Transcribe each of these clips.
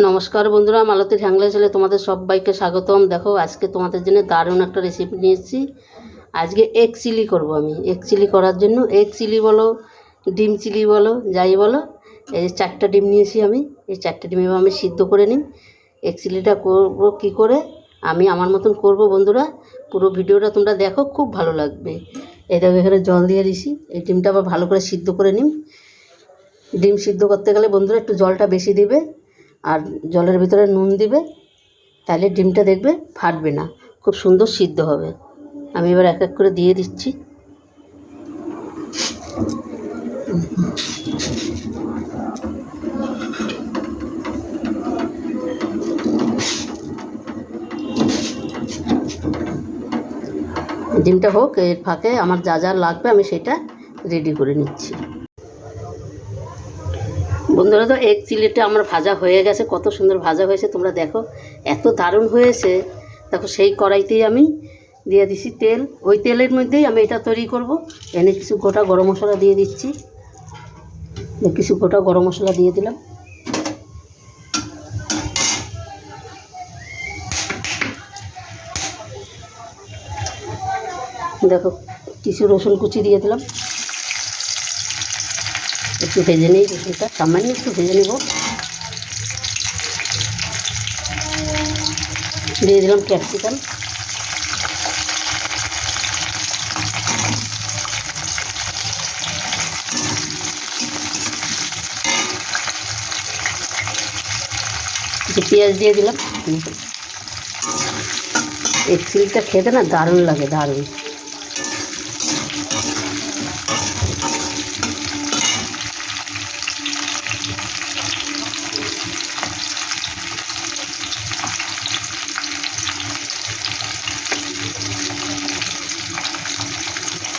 নমস্কার বন্ধুরা, মালতীর হ্যাংলা ছেলে তোমাদের সবাইকে স্বাগতম। দেখো, আজকে তোমাদের জন্য দারুণ একটা রেসিপি নিয়েছি। আজকে এগ চিলি করব আমি। এগ চিলি করার জন্য এগ চিলি বলো, ডিম চিলি বলো, যাই বলো, এই 4টা ডিম নিয়েছি আমি। এই 4টা ডিম এবার আমি সিদ্ধ করে নিই। এগ চিলিটা করবো কী করে আমি আমার মতন করব বন্ধুরা। পুরো ভিডিওটা তোমরা দেখো, খুব ভালো লাগবে। এই দেখো, এখানে জল দিয়ে দিছি। এই ডিমটা আবার ভালো করে সিদ্ধ করে নিই। ডিম সিদ্ধ করতে গেলে বন্ধুরা একটু জলটা বেশি দিবে, আর জলের ভিতরে নুন দিবে, তাহলে ডিমটা দেখবে ফাটবে না, খুব সুন্দর সিদ্ধ হবে। আমি এবার এক এক করে দিয়ে দিচ্ছি। ডিমটা হোক, এর ফাঁকে আমার যা যা লাগবে আমি সেটা রেডি করে নিচ্ছি। বন্ধুরা, তো এগ চিলিটা আমার ভাজা হয়ে গেছে, কত সুন্দর ভাজা হয়েছে তোমরা দেখো, এত দারুণ হয়েছে। দেখো, সেই কড়াইতেই আমি দিয়ে দিচ্ছি তেল। ওই তেলের মধ্যেই আমি এটা তৈরি করব। এনে কিছু গোটা গরম মশলা দিয়ে দিচ্ছি। কিছু গোটা গরম মশলা দিয়ে দিলাম। দেখো, কিছু রসুন কুচি দিয়ে দিলাম। একটু ভেজে নিই রসুনটা, সামান্য একটু ভেজে নেব। দিয়ে দিলাম ক্যাপসিকাম। কিছু পেঁয়াজ দিয়ে দিলাম। এই চিলিটা খেতে না দারুণ লাগে, দারুণ।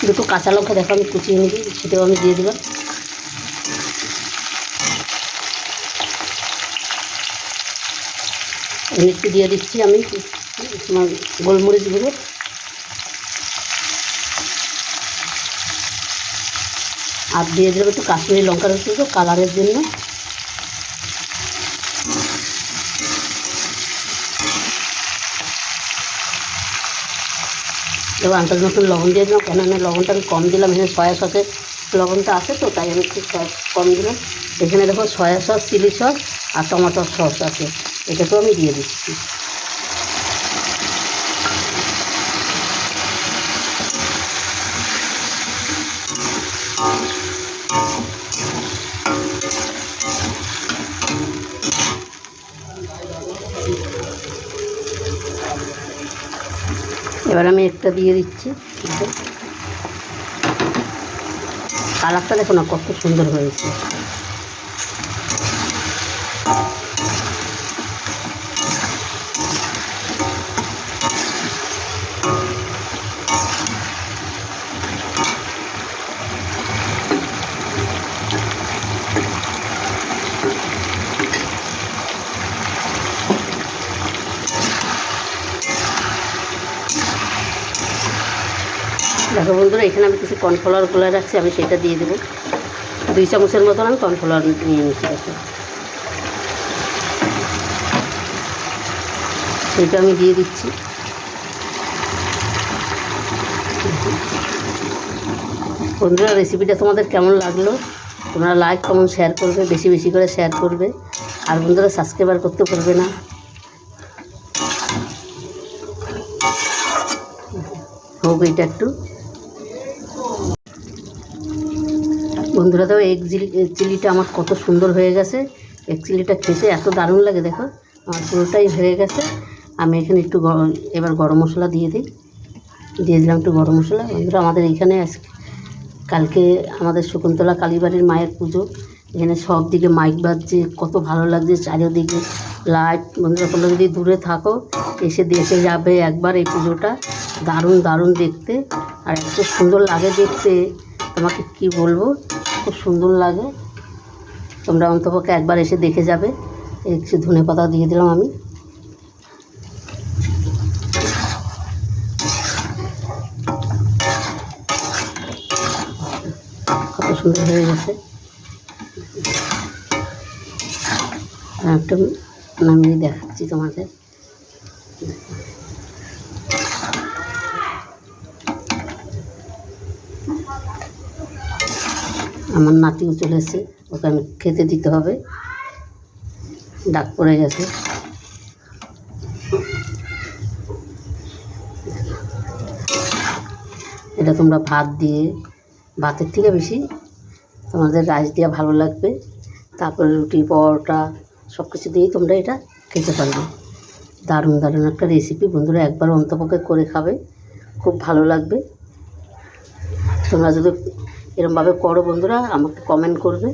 দুটো কাঁচা লঙ্কা দেখো আমি কুচিয়ে নিবি, সেটাও আমি দিয়ে দিলাম। একটু দিয়ে দিচ্ছি আমি তোমার গোলমরিচ গুঁড়ো। আর দিয়ে দিলাম একটু কাশ্মীরি লঙ্কার গুঁড়ো কালারের জন্য। এবার আন্দাজ মতন লবণ দিয়ে দিলাম, কেননা লবণটা আমি কম দিলাম। এখানে সয়া সসের লবণটা আছে তো, তাই আমি একটু কম দিলাম। এখানে দেখো সয়া সস, চিলি সস আর টমেটো সস আছে, এটাকেও আমি দিয়ে দিচ্ছি। এবার আমি একটা দিয়ে দিচ্ছি। কালারটা দেখো না কত সুন্দর হয়েছে। দেখো বন্ধুরা, এখানে আমি কিছু কর্নফ্লাওয়ার গুলে রাখছি, আমি সেটা দিয়ে দেবো। 2 চামচের মতন আমি কর্নফ্লাওয়ার নিয়ে নিচ্ছি। দেখো, সেটা আমি দিয়ে দিচ্ছি। বন্ধুরা, রেসিপিটা তোমাদের কেমন লাগলো তোমরা লাইক কমেন্ট শেয়ার করবে, বেশি বেশি করে শেয়ার করবে। আর বন্ধুরা, সাবস্ক্রাইব করতে পারবে না। হোক এটা একটু। বন্ধুরা, তো এগ চিলিটা আমার কত সুন্দর হয়ে গেছে। এগ চিলিটা খেতে এত দারুণ লাগে। দেখো, আমার পুরোটাই হয়ে গেছে। আমি এখানে একটু এবার গরম মশলা দিয়ে দিলাম একটু গরম মশলা। বন্ধুরা, আমাদের এইখানে কালকে আমাদের শকুন্তলা কালীবাড়ির মায়ের পুজো। এখানে সব দিকে মাইক বাজছে, কত ভালো লাগছে, চারিদিকে লাইট। বন্ধুরা, তোমরা যদি দূরে থাকো এসে দেখে যাবে একবার এই পুজোটা। দারুণ দারুণ দেখতে, আর এত সুন্দর লাগে দেখতে, তোমাকে কি বলবো, খুব সুন্দর লাগে। তোমরা অন্তপক্ষে একবার এসে দেখে যাবে। কিছু ধনেপাতা দিয়ে দিলাম আমি। কত সুন্দর হয়ে গেছে। একটা নামিয়ে দেখাচ্ছি তোমাদের। আমার নাতিও চলে এসেছে, ওকে আমি খেতে দিতে হবে, ডাক পড়ে গেছে। এটা তোমরা ভাত দিয়ে, ভাতের থেকে বেশি তোমাদের রাইস দিয়ে ভালো লাগবে। তারপরে রুটি, পরোটা সব কিছু দিয়েই তোমরা এটা খেতে পারবে। দারুণ দারুণ একটা রেসিপি বন্ধুরা, একবার অন্তপক্ষে করে খাবে, খুব ভালো লাগবে। তোমরা যদি এরমভাবে করো বন্ধুরা, আমাকে কমেন্ট করবে।